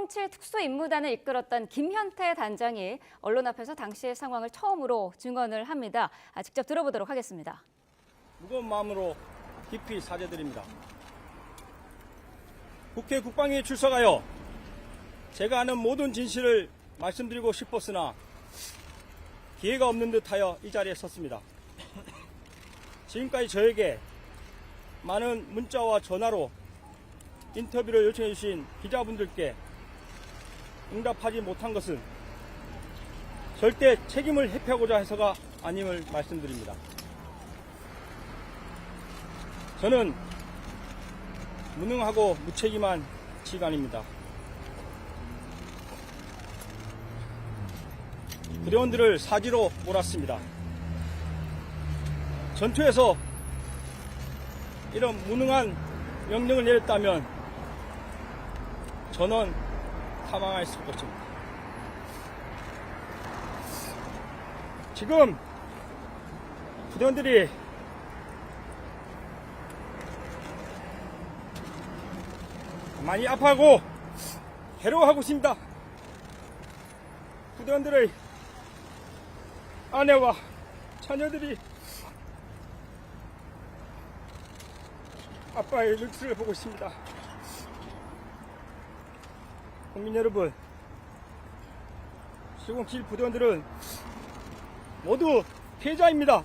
707 특수임무단을 이끌었던 김현태 단장이 언론 앞에서 당시의 상황을 처음으로 증언을 합니다. 직접 들어보도록 하겠습니다. 무거운 마음으로 깊이 사죄드립니다. 국회 국방위에 출석하여 제가 아는 모든 진실을 말씀드리고 싶었으나 기회가 없는 듯하여 이 자리에 섰습니다. 지금까지 저에게 많은 문자와 전화로 인터뷰를 요청해 주신 기자분들께 응답하지 못한 것은 절대 책임을 회피하고자 해서가 아님을 말씀드립니다. 저는 무능하고 무책임한 지휘관입니다. 부대원들을 사지로 몰았습니다. 전투에서 이런 무능한 명령을 내렸다면 저는 사망했을 것입니다. 지금 부대원들이 많이 아파하고 괴로워하고 있습니다. 부대원들의 아내와 자녀들이 아빠의 눈치를 보고 있습니다. 국민 여러분, 707 부대원들은 모두 피해자입니다.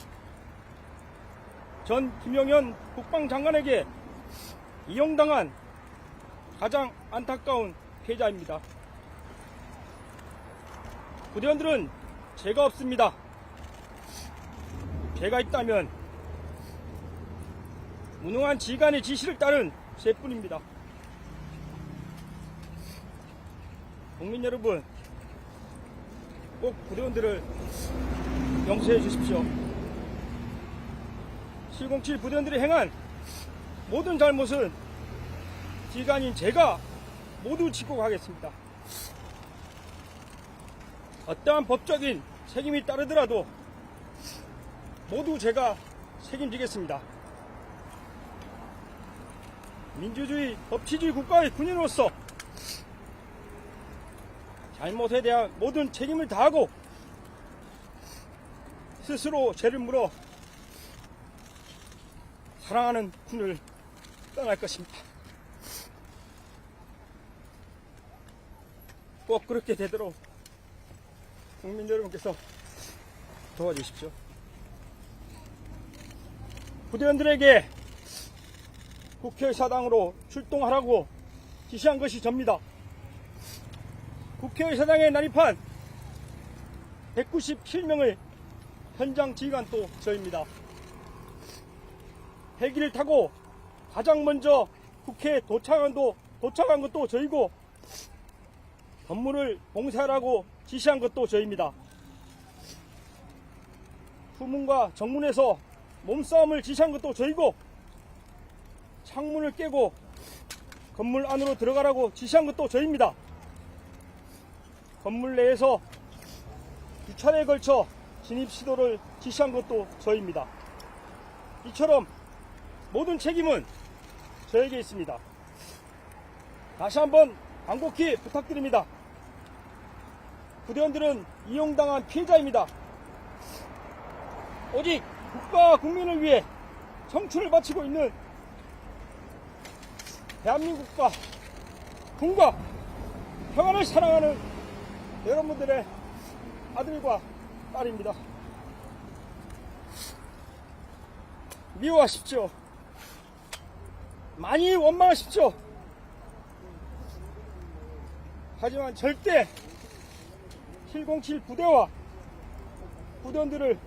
전 김영현 국방장관에게 이용당한 가장 안타까운 피해자입니다. 부대원들은 죄가 없습니다. 죄가 있다면 무능한 지휘관의 지시를 따른 죄뿐입니다. 국민 여러분, 꼭 부대원들을 용서해 주십시오. 707 부대원들이 행한 모든 잘못은 지휘관인 제가 모두 지고 가겠습니다. 어떠한 법적인 책임이 따르더라도 모두 제가 책임지겠습니다. 민주주의, 법치주의 국가의 군인으로서 잘못에 대한 모든 책임을 다하고 스스로 죄를 물어 사랑하는 군을 떠날 것입니다. 꼭 그렇게 되도록 국민 여러분께서 도와주십시오. 부대원들에게 국회의사당으로 출동하라고 지시한 것이 접니다. 국회의사당에 난입한 197명의 현장 지휘관도 저입니다. 헬기를 타고 가장 먼저 국회에 도착한 것도 저이고 건물을 봉쇄하라고 지시한 것도 저입니다. 후문과 정문에서 몸싸움을 지시한 것도 저이고 창문을 깨고 건물 안으로 들어가라고 지시한 것도 저입니다. 건물 내에서 2차례에 걸쳐 진입 시도를 지시한 것도 저입니다. 이처럼 모든 책임은 저에게 있습니다. 다시 한번 간곡히 부탁드립니다. 부대원들은 이용당한 피해자입니다. 오직 국가와 국민을 위해 청춘을 바치고 있는 대한민국과 군과 평화를 사랑하는 여러분들의 아들과 딸입니다. 미워하십시오. 많이 원망하십시오. 하지만 절대 707 부대와 부대원들을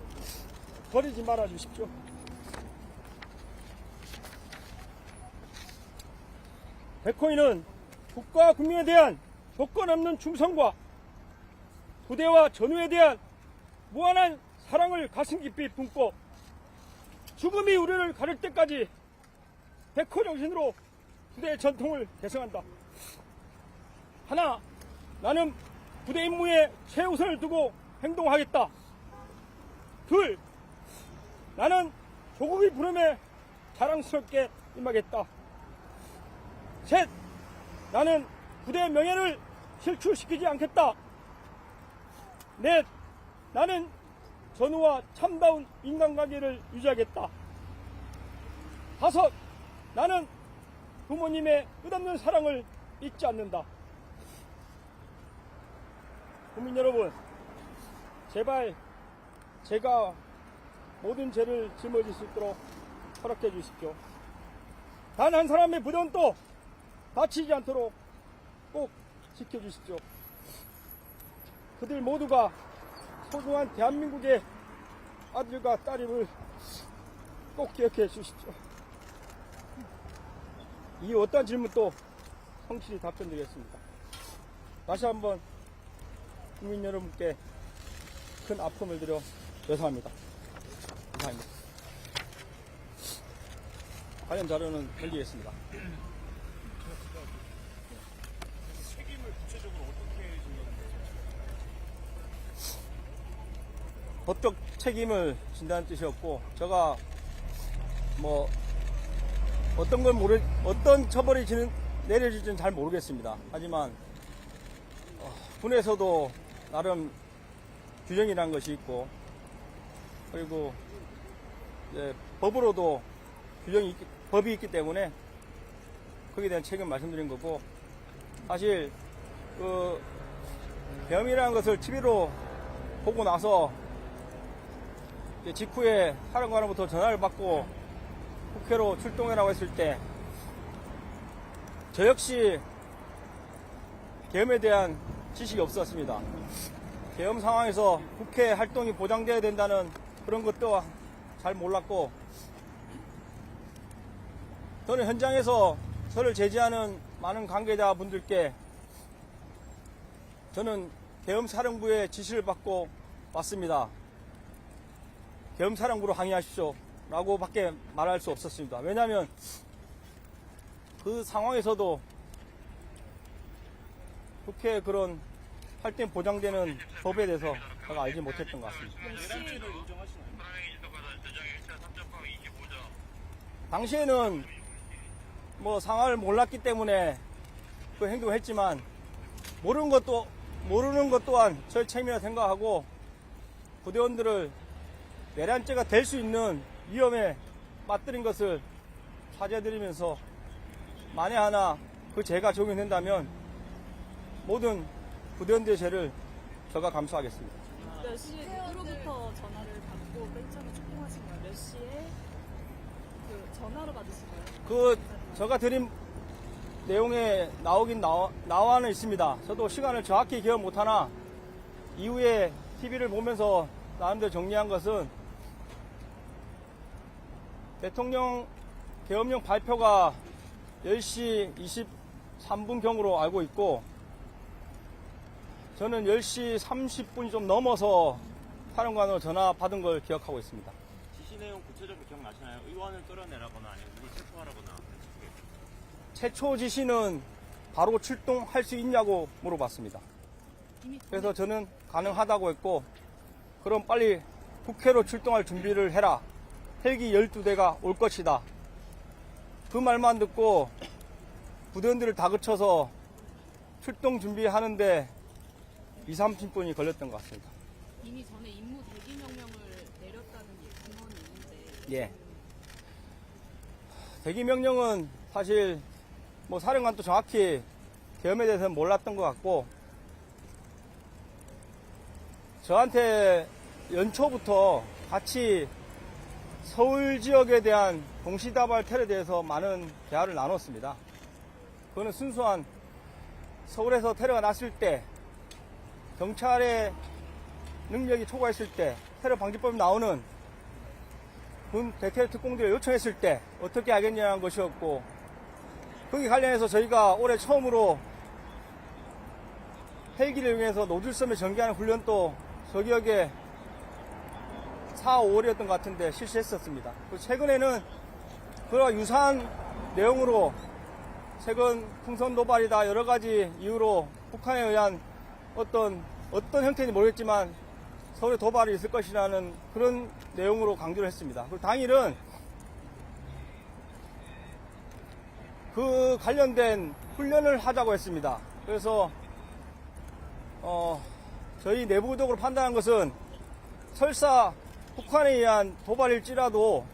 버리지 말아 주십시오. 백호인은 국가와 국민에 대한 조건 없는 충성과 부대와 전우에 대한 무한한 사랑을 가슴 깊이 품고 죽음이 우리를 가릴 때까지 백호 정신으로 부대의 전통을 계승한다. 하나, 나는 부대 임무에 최우선을 두고 행동하겠다. 둘, 나는 조국의 부름에 자랑스럽게 임하겠다. 셋, 나는 부대의 명예를 실추시키지 않겠다. 나는 전우와 참다운 인간관계를 유지하겠다. 5. 나는 부모님의 끝없는 사랑을 잊지 않는다. 국민 여러분, 제발 제가 모든 죄를 짊어질 수 있도록 허락해 주십시오. 단 한 사람의 부정도 다치지 않도록 꼭 지켜주십시오. 그들 모두가 소중한 대한민국의 아들과 딸임을 꼭 기억해 주십시오. 이 어떠한 질문도 성실히 답변드리겠습니다. 다시 한번 국민 여러분께 큰 아픔을 드려 죄송합니다. 감사합니다. 관련 자료는 남기겠습니다. 책임을 구체적으로 어떻게 진다는 거죠? 법적 책임을 진다는 뜻이었고, 제가 뭐 어떤 처벌이 내려질지는 잘 모르겠습니다. 하지만 군에서도 나름 규정이라는 것이 있고, 그리고 이제 법으로도 법이 있기 때문에 거기에 대한 책임 말씀드린 거고, 사실 그 계엄이라는 것을 TV로 보고 나서 직후에 사령관으로부터 전화를 받고 국회로 출동해라고 했을 때 저 역시 계엄에 대한 지식이 없었습니다. 계엄 상황에서 국회 활동이 보장돼야 된다는 그런 것도 잘 몰랐고, 저는 현장에서 저를 제지하는 많은 관계자분들께 저는 계엄사령부의 지시를 받고 왔습니다. 계엄사령부로 항의하십시오 라고 밖에 말할 수 없었습니다. 왜냐하면 그 상황에서도 국회 그런 활동 보장되는 법에 대해서 제가 알지 못했던 것 같습니다. 내란죄를 인정하시나요? 당시에는 뭐 상황을 몰랐기 때문에 그 행동을 했지만, 모르는 것 또한 저의 책임이라 생각하고 부대원들을 내란죄가 될 수 있는 위험에 맞들인 것을 사죄드리면서, 만에 하나 그 죄가 적용된다면 모든 부대원들의 죄를 제가 감수하겠습니다. 몇 시로부터 전화를 받고 맨 처음에 출동하신 거예요? 몇 시에 그 전화로 받으신 거예요? 제가 드린 내용에 나와는 있습니다. 저도 시간을 정확히 기억 못하나 이후에 TV를 보면서 나름대로 정리한 것은, 대통령 계엄령 발표가 10시 23분경으로 알고 있고, 저는 10시 30분이 좀 넘어서 사령관으로 전화 받은 걸 기억하고 있습니다. 지시 내용 구체적으로 기억나시나요? 의원을 끌어내라거나 아니면 우리 체포하라거나. 최초 지시는 바로 출동할 수 있냐고 물어봤습니다. 그래서 저는 가능하다고 했고, 그럼 빨리 국회로 출동할 준비를 해라. 헬기 12대가 올 것이다. 그 말만 듣고 부대원들을 다그쳐서 출동 준비하는데 20-30분이 걸렸던 것 같습니다. 이미 전에 임무 대기 명령을 내렸다는 증언이 있는데. 예. 대기 명령은 사실 뭐 사령관도 정확히 계엄에 대해서는 몰랐던 것 같고, 저한테 연초부터 같이 서울 지역에 대한 동시다발 테러에 대해서 많은 대화를 나눴습니다. 그거는 순수한 서울에서 테러가 났을 때, 경찰의 능력이 초과했을 때, 테러 방지법이 나오는 군 대테러 특공대를 요청했을 때 어떻게 하겠냐는 것이었고, 거기 관련해서 저희가 올해 처음으로 헬기를 이용해서 노즐섬에 전개하는 훈련도 저 기억에 4, 5월이었던 것 같은데 실시했었습니다. 최근에는 그와 유사한 내용으로 최근 풍선 도발이다 여러 가지 이유로 북한에 의한 어떤 형태인지 모르겠지만 서울에 도발이 있을 것이라는 그런 내용으로 강조를 했습니다. 그리고 당일은 그 관련된 훈련을 하자고 했습니다. 그래서 저희 내부적으로 판단한 것은 설사 북한에 의한 도발일지라도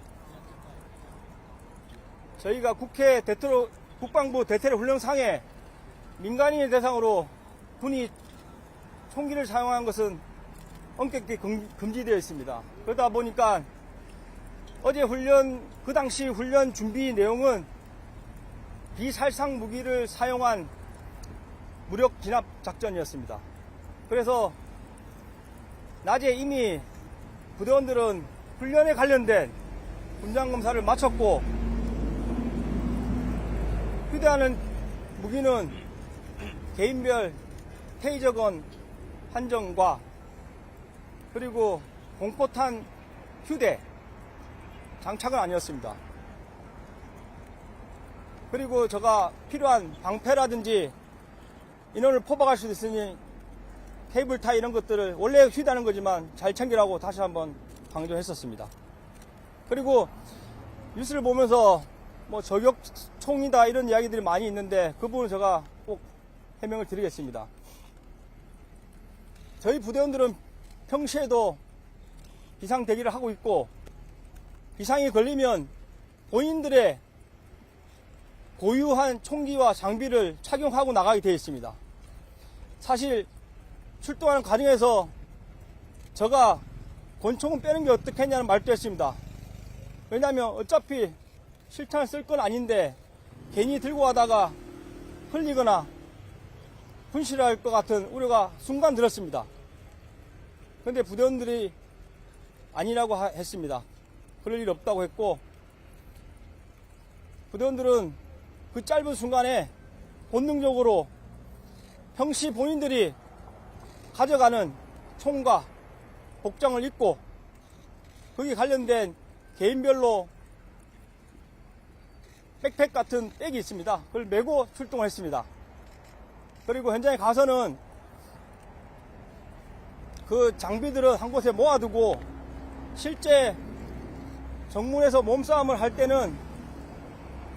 저희가 국방부 대테러 훈련상에 민간인을 대상으로 군이 총기를 사용한 것은 엄격히 금지되어 있습니다. 그러다 보니까 어제 그 당시 훈련 준비 내용은 비살상 무기를 사용한 무력 진압 작전이었습니다. 그래서 낮에 이미 부대원들은 훈련에 관련된 군장 검사를 마쳤고 휴대하는 무기는 개인별 테이저건 한정과 그리고 공포탄 휴대 장착은 아니었습니다. 그리고 제가 필요한 방패라든지 인원을 포박할 수도 있으니 케이블 타이 이런 것들을 원래 휴대하는 거지만 잘 챙기라고 다시 한번 강조했었습니다. 그리고 뉴스를 보면서 뭐 저격총이다 이런 이야기들이 많이 있는데 그 부분은 제가 꼭 해명을 드리겠습니다. 저희 부대원들은 평시에도 비상 대기를 하고 있고 비상이 걸리면 본인들의 고유한 총기와 장비를 착용하고 나가게 되어 있습니다. 사실 출동하는 과정에서 제가 권총은 빼는 게 어떻겠냐는 말도 했습니다. 왜냐하면 어차피 실탄을 쓸 건 아닌데 괜히 들고 가다가 흘리거나 분실할 것 같은 우려가 순간 들었습니다. 그런데 부대원들이 아니라고 했습니다. 그럴 일 없다고 했고 부대원들은 그 짧은 순간에 본능적으로 평시 본인들이 가져가는 총과 복장을 입고 거기에 관련된 개인별로 백팩 같은 백이 있습니다. 그걸 메고 출동을 했습니다. 그리고 현장에 가서는 그 장비들은 한 곳에 모아두고 실제 정문에서 몸싸움을 할 때는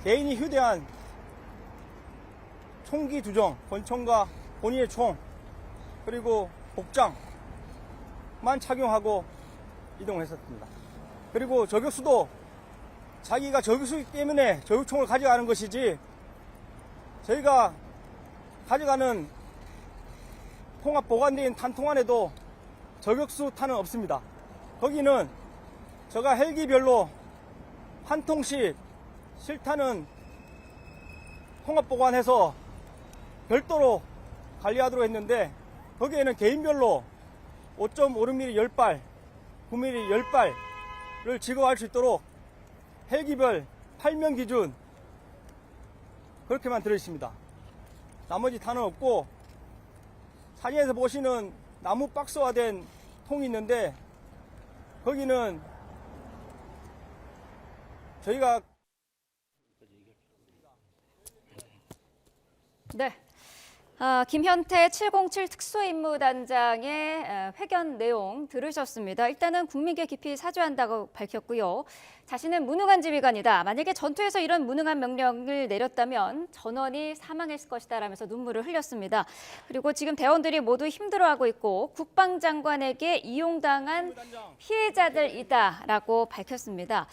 개인이 휴대한 총기 2종, 권총과 본인의 총, 그리고 복장만 착용하고 이동했었습니다. 그리고 저격수도 자기가 저격수이기 때문에 저격총을 가져가는 것이지 저희가 가져가는 통합 보관된 탄통 안에도 저격수 탄은 없습니다. 거기는 제가 헬기별로 한 통씩 실탄은 통합 보관해서 별도로 관리하도록 했는데 거기에는 개인별로 5.56mm 10발, 9mm 10발을 지급할 수 있도록 헬기별 8명 기준 그렇게만 들어있습니다. 나머지 탄은 없고 사진에서 보시는 나무 박스화된 통이 있는데 거기는 저희가 네. 김현태 707 특수임무단장의 회견 내용 들으셨습니다. 일단은 국민께 깊이 사죄한다고 밝혔고요. 자신은 무능한 지휘관이다. 만약에 전투에서 이런 무능한 명령을 내렸다면 전원이 사망했을 것이다 라면서 눈물을 흘렸습니다. 그리고 지금 대원들이 모두 힘들어하고 있고 국방장관에게 이용당한 피해자들이다라고 밝혔습니다.